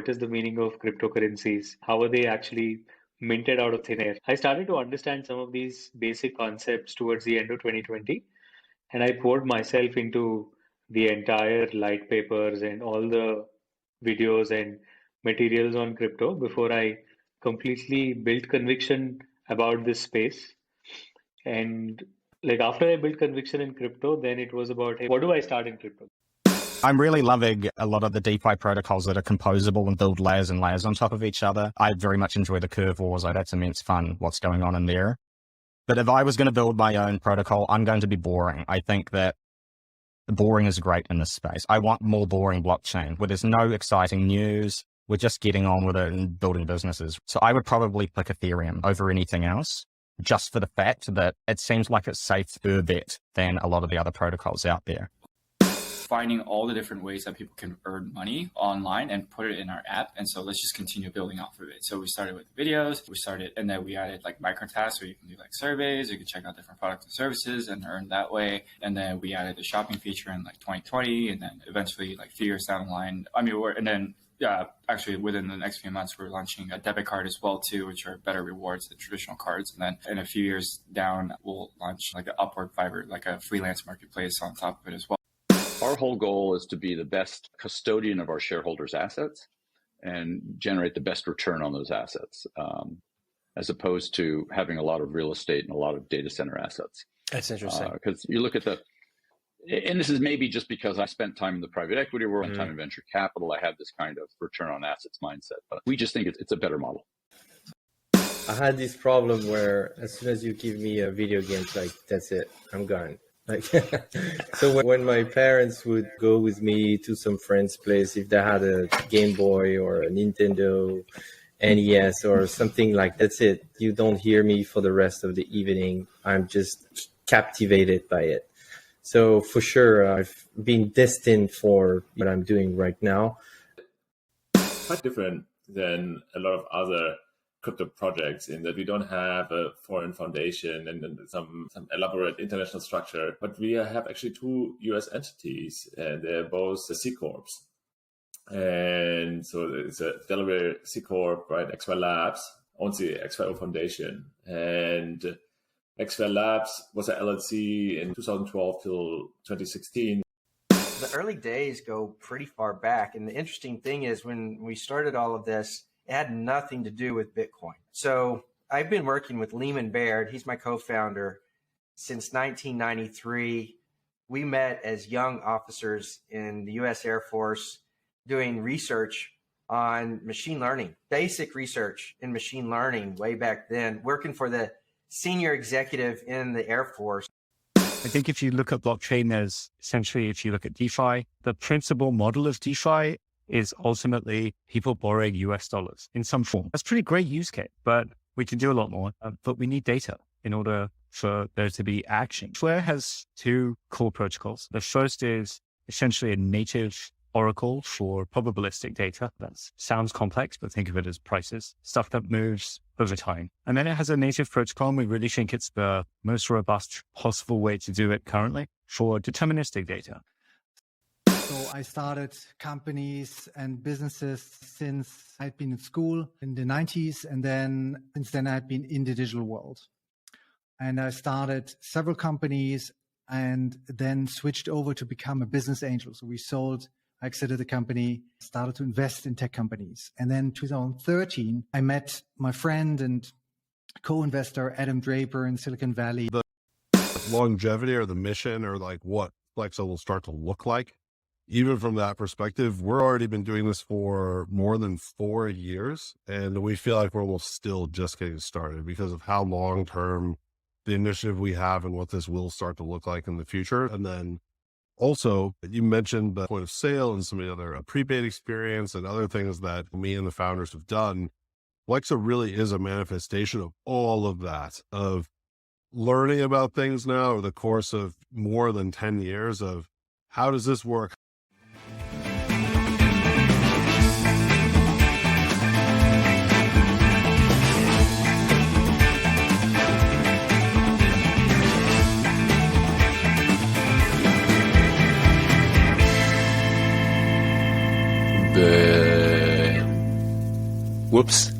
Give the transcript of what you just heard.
what is the meaning of cryptocurrencies? How are they actually minted out of thin air? I started to understand some of these basic concepts towards the end of 2020, and I poured myself into the entire light papers and all the videos and materials on crypto before I completely built conviction about this space. And like after I built conviction in crypto, then it was about, hey, what do I start in crypto? I'm really loving a lot of the DeFi protocols that are composable and build layers and layers on top of each other. I very much enjoy the curve wars. That's immense fun, what's going on in there. But if I was going to build my own protocol, I'm going to be boring. I think that boring is great in this space. I want more boring blockchain where there's no exciting news. We're just getting on with it and building businesses. So I would probably pick Ethereum over anything else, just for the fact that it seems like it's safer bet than a lot of the other protocols out there. Finding all the different ways that people can earn money online and put it in our app. And so let's just continue building off of it. So we started with videos, and then we added like micro tasks where you can do like surveys, you can check out different products and services and earn that way. And then we added the shopping feature in like 2020. And then eventually like 3 years down the line, actually within the next few months, we're launching a debit card as well too, which are better rewards than traditional cards. And then in a few years down, we'll launch like an Upwork, Fiverr, like a freelance marketplace on top of it as well. Our whole goal is to be the best custodian of our shareholders' assets and generate the best return on those assets, as opposed to having a lot of real estate and a lot of data center assets. That's interesting. Because you look at and this is maybe just because I spent time in the private equity world and time in venture capital, I have this kind of return on assets mindset, but we just think it's a better model. I had this problem where as soon as you give me a video game, it's like, that's it, I'm gone. Like, so when my parents would go with me to some friend's place, if they had a Game Boy or a Nintendo NES or something like that's it. You don't hear me for the rest of the evening. I'm just captivated by it. So for sure, I've been destined for what I'm doing right now. Quite different than a lot of other crypto projects in that we don't have a foreign foundation and some elaborate international structure, but we have actually 2 US entities and they're both C Corps. And so it's a Delaware C Corp, right? XY Labs owns the XYO Foundation, and XY Labs was an LLC in 2012 till 2016. The early days go pretty far back. And the interesting thing is when we started all of this, it had nothing to do with Bitcoin. So I've been working with Lehman Baird. He's my co-founder since 1993. We met as young officers in the U.S. Air Force doing research on machine learning, basic research in machine learning way back then, working for the senior executive in the Air Force. I think if you look at blockchain as essentially, if you look at DeFi, the principal model of DeFi is ultimately people borrowing US dollars in some form. That's a pretty great use case, but we can do a lot more. But we need data in order for there to be action. Flare has 2 core protocols. The first is essentially a native oracle for probabilistic data. That sounds complex, but think of it as prices, stuff that moves over time. And then it has a native protocol, and we really think it's the most robust possible way to do it currently for deterministic data. So I started companies and businesses since I'd been in school in the 90s. And then since then I'd been in the digital world. And I started several companies and then switched over to become a business angel. So I exited the company, started to invest in tech companies. And then 2013, I met my friend and co-investor, Adam Draper in Silicon Valley. The longevity or the mission or like what Flexa will start to look like. Even from that perspective, we're already been doing this for more than 4 years, and we feel like we're almost still just getting started because of how long-term the initiative we have and what this will start to look like in the future. And then also, you mentioned the point of sale and some of the other prepaid experience and other things that me and the founders have done. Flexa really is a manifestation of all of that, of learning about things now over the course of more than 10 years of how does this work? Whoops.